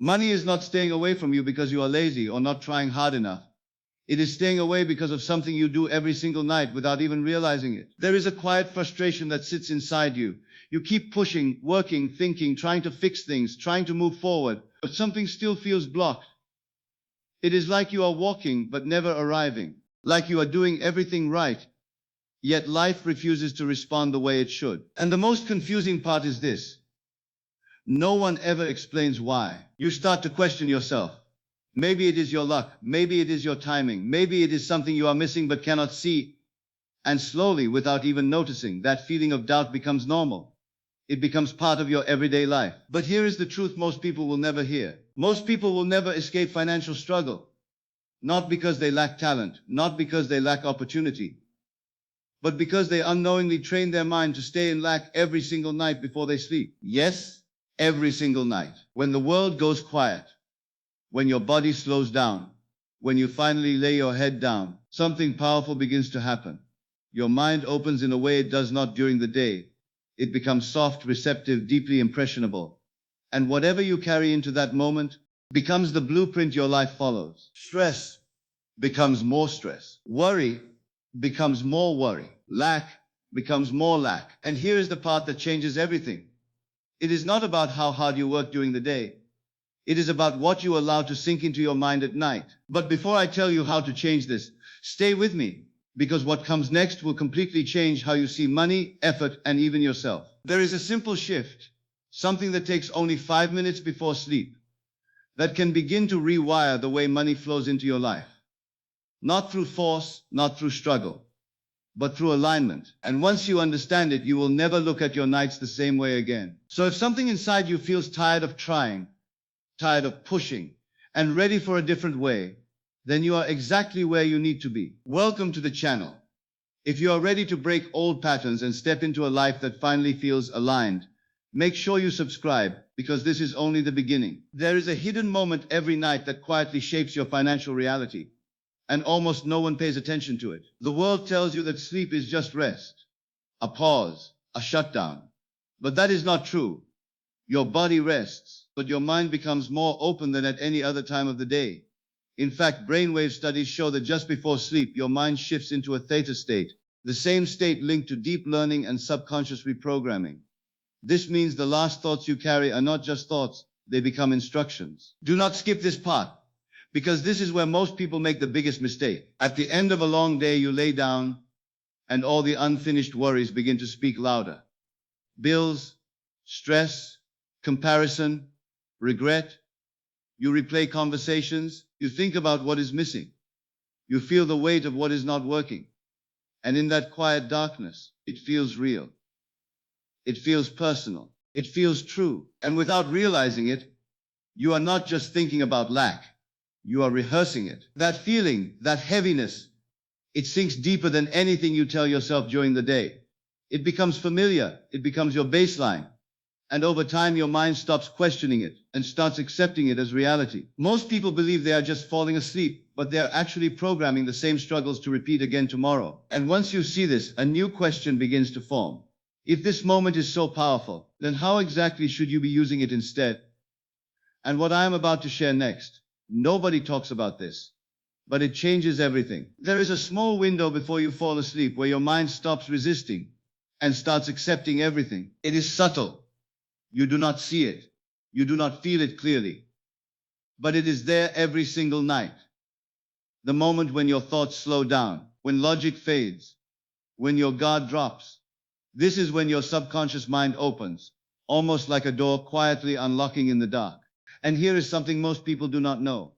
Money is not staying away from you because you are lazy or not trying hard enough. It is staying away because of something you do every single night without even realizing it. There is a quiet frustration that sits inside you. You keep pushing, working, thinking, trying to fix things, trying to move forward, but something still feels blocked. It is like you are walking but never arriving, like you are doing everything right, yet life refuses to respond the way it should. And the most confusing part is this: no one ever explains why. You start to question yourself. Maybe it is your luck, maybe it is your timing, maybe it is something you are missing but cannot see. And slowly, without even noticing, that feeling of doubt becomes normal. It becomes part of your everyday life. But here is the truth most people will never hear. Most people will never escape financial struggle. Not because they lack talent, not because they lack opportunity, but because they unknowingly train their mind to stay in lack every single night before they sleep. Yes, every single night. When the world goes quiet, when your body slows down, when you finally lay your head down, something powerful begins to happen. Your mind opens in a way it does not during the day. It becomes soft, receptive, deeply impressionable. And whatever you carry into that moment becomes the blueprint your life follows. Stress becomes more stress. Worry becomes more worry. Lack becomes more lack. And here is the part that changes everything. It is not about how hard you work during the day. It is about what you allow to sink into your mind at night. But before I tell you how to change this, stay with me, because what comes next will completely change how you see money, effort, and even yourself. There is a simple shift, something that takes only 5 minutes before sleep, that can begin to rewire the way money flows into your life. Not through force, not through struggle, but through alignment. And once you understand it, you will never look at your nights the same way again. So if something inside you feels tired of trying, tired of pushing, and ready for a different way, then you are exactly where you need to be. Welcome to the channel. If you are ready to break old patterns and step into a life that finally feels aligned, make sure you subscribe, because this is only the beginning. There is a hidden moment every night that quietly shapes your financial reality, and almost no one pays attention to it. The world tells you that sleep is just rest, a pause, a shutdown. But that is not true. Your body rests, but your mind becomes more open than at any other time of the day. In fact, brainwave studies show that just before sleep, your mind shifts into a theta state, the same state linked to deep learning and subconscious reprogramming. This means the last thoughts you carry are not just thoughts, they become instructions. Do not skip this part, because this is where most people make the biggest mistake. At the end of a long day, you lay down, and all the unfinished worries begin to speak louder. Bills, stress, comparison, regret. You replay conversations, you think about what is missing. You feel the weight of what is not working. And in that quiet darkness, it feels real. It feels personal. It feels true. And without realizing it, you are not just thinking about lack. You are rehearsing it. That feeling, that heaviness, it sinks deeper than anything you tell yourself during the day. It becomes familiar. It becomes your baseline. And over time, your mind stops questioning it and starts accepting it as reality. Most people believe they are just falling asleep, but they are actually programming the same struggles to repeat again tomorrow. And once you see this, a new question begins to form. If this moment is so powerful, then how exactly should you be using it instead? And what I am about to share next, nobody talks about this, but it changes everything. There is a small window before you fall asleep where your mind stops resisting and starts accepting everything. It is subtle. You do not see it. You do not feel it clearly. But it is there every single night. The moment when your thoughts slow down, when logic fades, when your guard drops. This is when your subconscious mind opens, almost like a door quietly unlocking in the dark. And here is something most people do not know.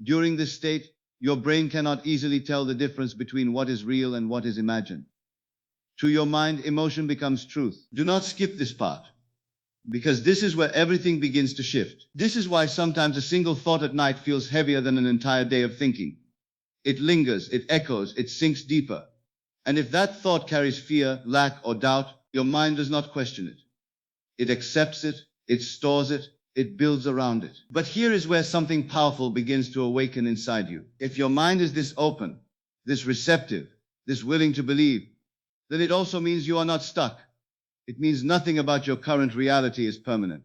During this state, your brain cannot easily tell the difference between what is real and what is imagined. To your mind, emotion becomes truth. Do not skip this part, because this is where everything begins to shift. This is why sometimes a single thought at night feels heavier than an entire day of thinking. It lingers, it echoes, it sinks deeper. And if that thought carries fear, lack, or doubt, your mind does not question it. It accepts it, it stores it, it builds around it. But here is where something powerful begins to awaken inside you. If your mind is this open, this receptive, this willing to believe, then it also means you are not stuck. It means nothing about your current reality is permanent.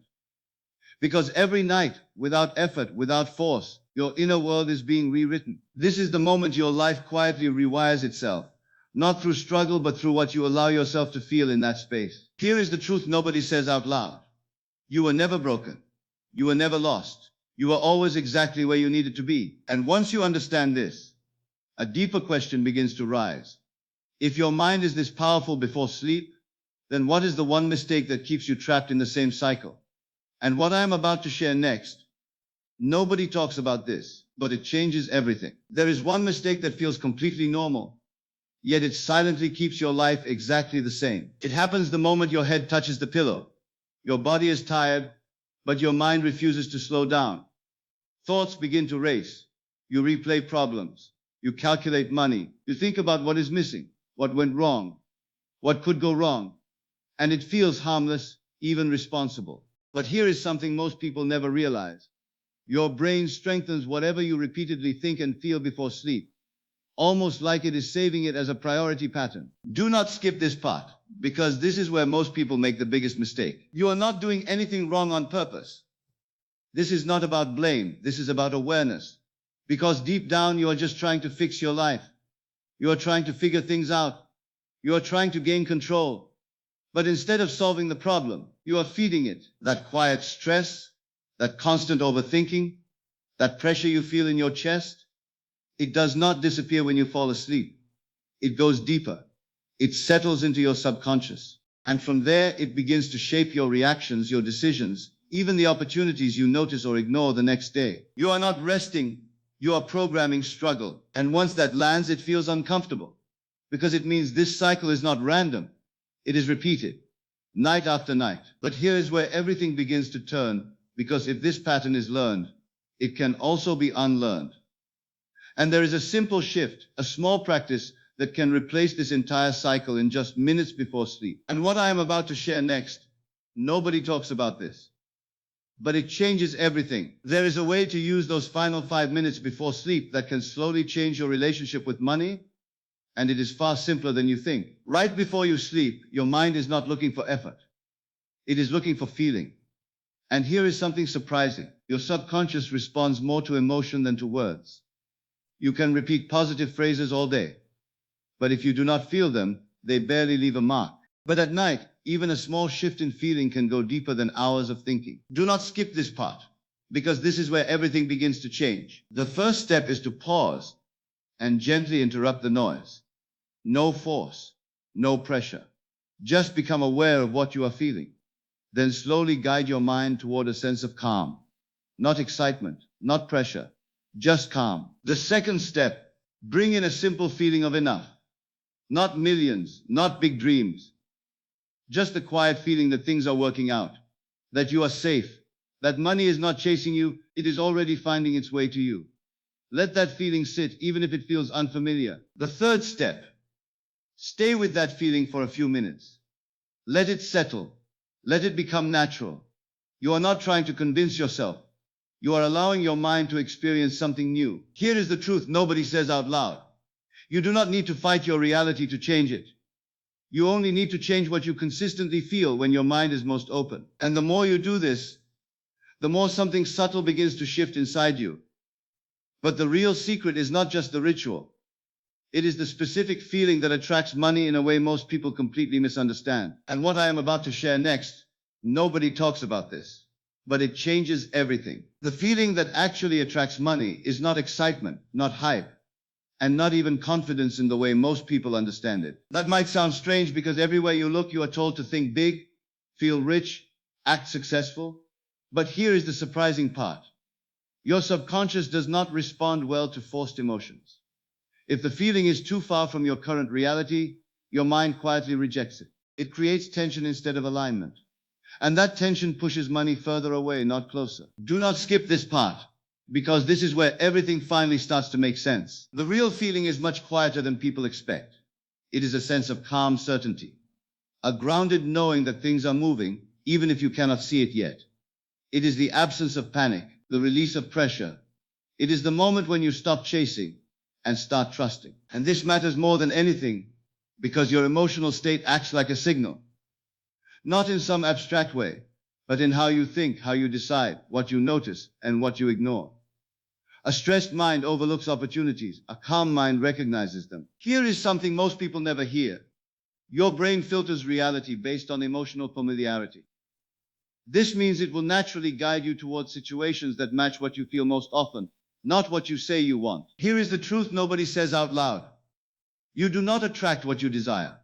Because every night, without effort, without force, your inner world is being rewritten. This is the moment your life quietly rewires itself, not through struggle, but through what you allow yourself to feel in that space. Here is the truth nobody says out loud. You were never broken. You were never lost. You were always exactly where you needed to be. And once you understand this, a deeper question begins to rise. If your mind is this powerful before sleep, then what is the one mistake that keeps you trapped in the same cycle? And what I am about to share next, nobody talks about this, but it changes everything. There is one mistake that feels completely normal, yet it silently keeps your life exactly the same. It happens the moment your head touches the pillow. Your body is tired, but your mind refuses to slow down. Thoughts begin to race. You replay problems. You calculate money. You think about what is missing, what went wrong, what could go wrong. And it feels harmless, even responsible. But here is something most people never realize. Your brain strengthens whatever you repeatedly think and feel before sleep, almost like it is saving it as a priority pattern. Do not skip this part, because this is where most people make the biggest mistake. You are not doing anything wrong on purpose. This is not about blame. This is about awareness. Because deep down, you are just trying to fix your life. You are trying to figure things out. You are trying to gain control. But instead of solving the problem, you are feeding it. That quiet stress, that constant overthinking, that pressure you feel in your chest, it does not disappear when you fall asleep. It goes deeper. It settles into your subconscious. And from there, it begins to shape your reactions, your decisions, even the opportunities you notice or ignore the next day. You are not resting. You are programming struggle. And once that lands, it feels uncomfortable, because it means this cycle is not random. It is repeated, night after night. But here is where everything begins to turn, because if this pattern is learned, it can also be unlearned. And there is a simple shift, a small practice that can replace this entire cycle in just minutes before sleep. And what I am about to share next, nobody talks about this, but it changes everything. There is a way to use those final 5 minutes before sleep that can slowly change your relationship with money. And it is far simpler than you think. Right before you sleep, your mind is not looking for effort. It is looking for feeling. And here is something surprising. Your subconscious responds more to emotion than to words. You can repeat positive phrases all day, but if you do not feel them, they barely leave a mark. But at night, even a small shift in feeling can go deeper than hours of thinking. Do not skip this part, because this is where everything begins to change. The first step is to pause and gently interrupt the noise. No force, no pressure. Just become aware of what you are feeling. Then slowly guide your mind toward a sense of calm. Not excitement, not pressure, just calm. The second step, bring in a simple feeling of enough. Not millions, not big dreams. Just the quiet feeling that things are working out, that you are safe, that money is not chasing you, it is already finding its way to you. Let that feeling sit, even if it feels unfamiliar. The third step, stay with that feeling for a few minutes. Let it settle. Let it become natural. You are not trying to convince yourself. You are allowing your mind to experience something new. Here is the truth nobody says out loud. You do not need to fight your reality to change it. You only need to change what you consistently feel when your mind is most open. And the more you do this, the more something subtle begins to shift inside you. But the real secret is not just the ritual. It is the specific feeling that attracts money in a way most people completely misunderstand. And what I am about to share next, nobody talks about this, but it changes everything. The feeling that actually attracts money is not excitement, not hype, and not even confidence in the way most people understand it. That might sound strange because everywhere you look, you are told to think big, feel rich, act successful. But here is the surprising part. Your subconscious does not respond well to forced emotions. If the feeling is too far from your current reality, your mind quietly rejects it. It creates tension instead of alignment. And that tension pushes money further away, not closer. Do not skip this part, because this is where everything finally starts to make sense. The real feeling is much quieter than people expect. It is a sense of calm certainty, a grounded knowing that things are moving, even if you cannot see it yet. It is the absence of panic, the release of pressure. It is the moment when you stop chasing and start trusting. And this matters more than anything, because your emotional state acts like a signal. Not in some abstract way, but in how you think, how you decide, what you notice, and what you ignore. A stressed mind overlooks opportunities. A calm mind recognizes them. Here is something most people never hear. Your brain filters reality based on emotional familiarity. This means it will naturally guide you towards situations that match what you feel most often, not what you say you want. Here is the truth nobody says out loud. You do not attract what you desire.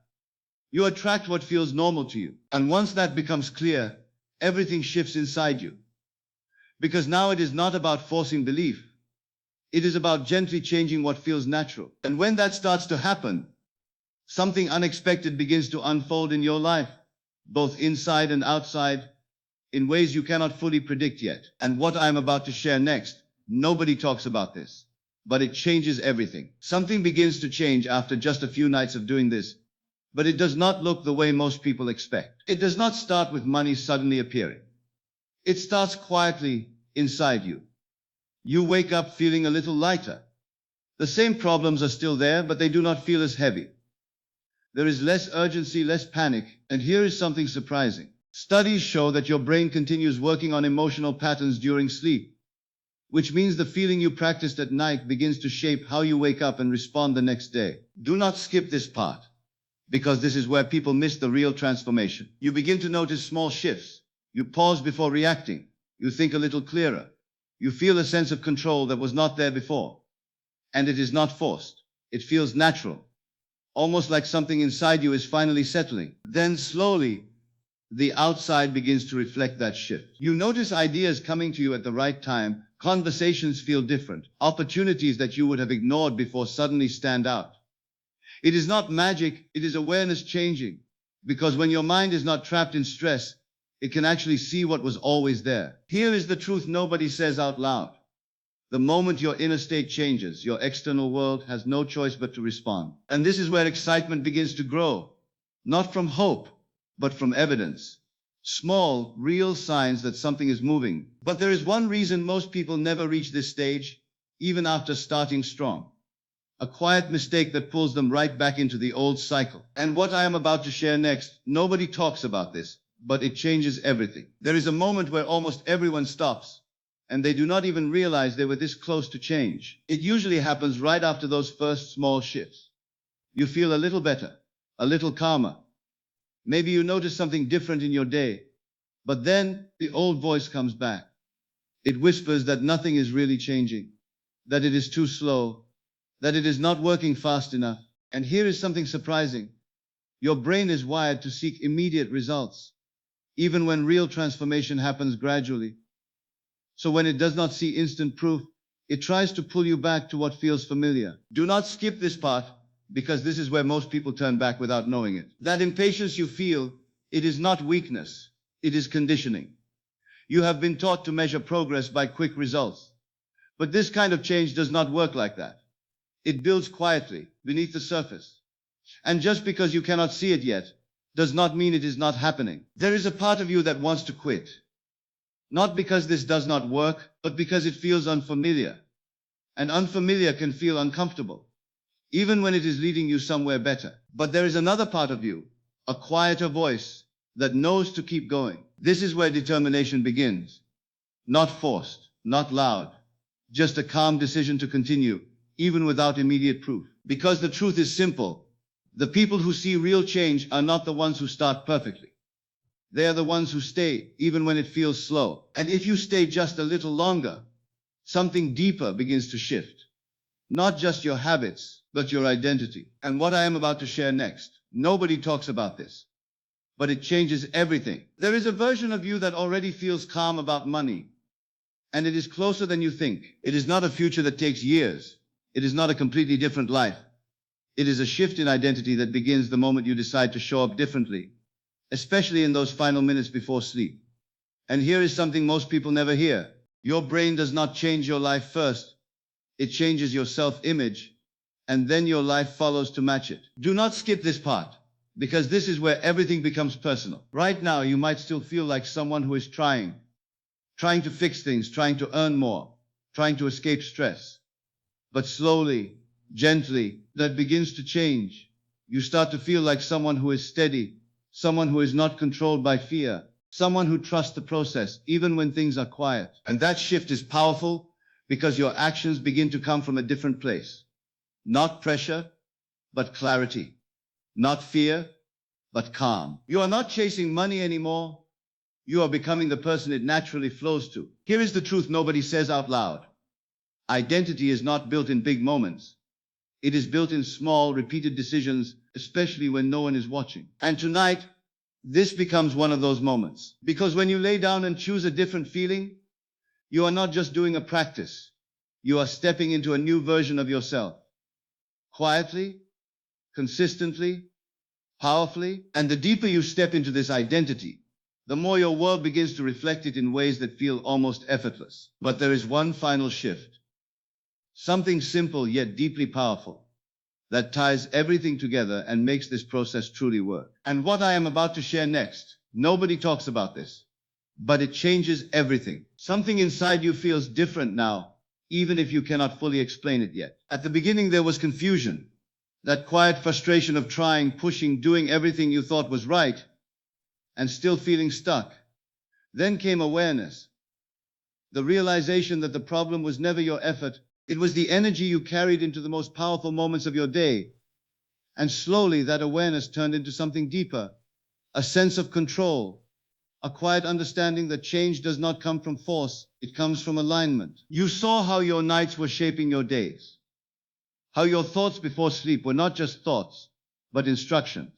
You attract what feels normal to you. And once that becomes clear, everything shifts inside you. Because now it is not about forcing belief. It is about gently changing what feels natural. And when that starts to happen, something unexpected begins to unfold in your life, both inside and outside, in ways you cannot fully predict yet. And what I'm about to share next, nobody talks about this, but it changes everything. Something begins to change after just a few nights of doing this, but it does not look the way most people expect. It does not start with money suddenly appearing. It starts quietly inside you. You wake up feeling a little lighter. The same problems are still there, but they do not feel as heavy. There is less urgency, less panic, and here is something surprising. Studies show that your brain continues working on emotional patterns during sleep, which means the feeling you practiced at night begins to shape how you wake up and respond the next day. Do not skip this part, because this is where people miss the real transformation. You begin to notice small shifts. You pause before reacting. You think a little clearer. You feel a sense of control that was not there before. And it is not forced. It feels natural, almost like something inside you is finally settling. Then slowly, the outside begins to reflect that shift. You notice ideas coming to you at the right time. Conversations feel different. Opportunities that you would have ignored before suddenly stand out. It is not magic, it is awareness changing. Because when your mind is not trapped in stress, it can actually see what was always there. Here is the truth nobody says out loud. The moment your inner state changes, your external world has no choice but to respond. And this is where excitement begins to grow. Not from hope, but from evidence. Small, real signs that something is moving. But there is one reason most people never reach this stage, even after starting strong. A quiet mistake that pulls them right back into the old cycle. And what I am about to share next, nobody talks about this, but it changes everything. There is a moment where almost everyone stops, and they do not even realize they were this close to change. It usually happens right after those first small shifts. You feel a little better, a little calmer. Maybe you notice something different in your day, but then the old voice comes back. It whispers that nothing is really changing, that it is too slow, that it is not working fast enough. And here is something surprising. Your brain is wired to seek immediate results, even when real transformation happens gradually. So when it does not see instant proof, it tries to pull you back to what feels familiar. Do not skip this part, because this is where most people turn back without knowing it. That impatience you feel, it is not weakness, it is conditioning. You have been taught to measure progress by quick results. But this kind of change does not work like that. It builds quietly, beneath the surface. And just because you cannot see it yet, does not mean it is not happening. There is a part of you that wants to quit. Not because this does not work, but because it feels unfamiliar. And unfamiliar can feel uncomfortable, even when it is leading you somewhere better. But there is another part of you, a quieter voice, that knows to keep going. This is where determination begins. Not forced, not loud, just a calm decision to continue, even without immediate proof. Because the truth is simple. The people who see real change are not the ones who start perfectly. They are the ones who stay, even when it feels slow. And if you stay just a little longer, something deeper begins to shift. Not just your habits, but your identity. And what I am about to share next, nobody talks about this, but it changes everything. There is a version of you that already feels calm about money, and it is closer than you think. It is not a future that takes years. It is not a completely different life. It is a shift in identity that begins the moment you decide to show up differently, especially in those final minutes before sleep. And here is something most people never hear. Your brain does not change your life first. It changes your self-image, and then your life follows to match it. Do not skip this part, because this is where everything becomes personal. Right now, you might still feel like someone who is trying to fix things, trying to earn more, trying to escape stress. But slowly, gently, that begins to change. You start to feel like someone who is steady, someone who is not controlled by fear, Someone who trusts the process, even when things are quiet. And that shift is powerful because your actions begin to come from a different place. Not pressure, but clarity. Not fear, but calm. You are not chasing money anymore. You are becoming the person it naturally flows to. Here is the truth nobody says out loud. Identity is not built in big moments. It is built in small, repeated decisions, especially when no one is watching. And tonight, this becomes one of those moments. Because when you lay down and choose a different feeling, you are not just doing a practice. You are stepping into a new version of yourself. Quietly, consistently, powerfully. And the deeper you step into this identity, the more your world begins to reflect it in ways that feel almost effortless. But there is one final shift. Something simple yet deeply powerful that ties everything together and makes this process truly work. And what I am about to share next, nobody talks about this, but it changes everything. Something inside you feels different now, even if you cannot fully explain it yet. At the beginning, there was confusion, that quiet frustration of trying, pushing, doing everything you thought was right, and still feeling stuck. Then came awareness, the realization that the problem was never your effort. It was the energy you carried into the most powerful moments of your day. And slowly that awareness turned into something deeper, a sense of control, a quiet understanding that change does not come from force, it comes from alignment. You saw how your nights were shaping your days, how your thoughts before sleep were not just thoughts, but instructions.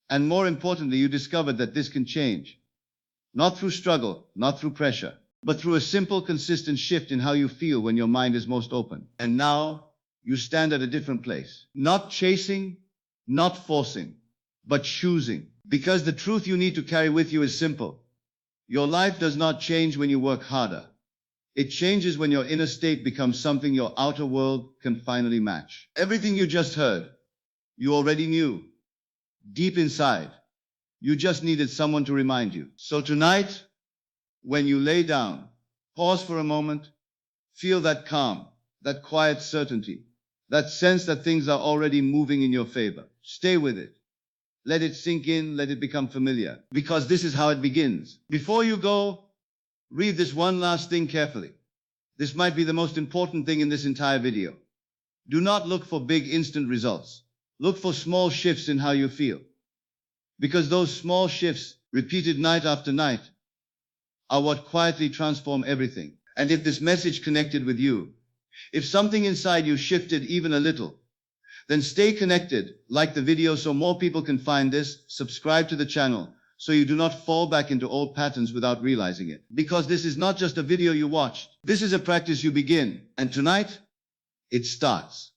And more importantly, you discovered that this can change, not through struggle, not through pressure, but through a simple, consistent shift in how you feel when your mind is most open. And now you stand at a different place. Not chasing, not forcing, but choosing. Because the truth you need to carry with you is simple. Your life does not change when you work harder. It changes when your inner state becomes something your outer world can finally match. Everything you just heard, you already knew. Deep inside, you just needed someone to remind you. So tonight, when you lay down, pause for a moment, feel that calm, that quiet certainty, that sense that things are already moving in your favor. Stay with it. Let it sink in, let it become familiar, because this is how it begins. Before you go, read this one last thing carefully. This might be the most important thing in this entire video. Do not look for big instant results. Look for small shifts in how you feel. Because those small shifts, repeated night after night, are what quietly transform everything. And if this message connected with you, if something inside you shifted even a little, then stay connected, like the video so more people can find this, subscribe to the channel so you do not fall back into old patterns without realizing it. Because this is not just a video you watched, this is a practice you begin, and tonight, it starts.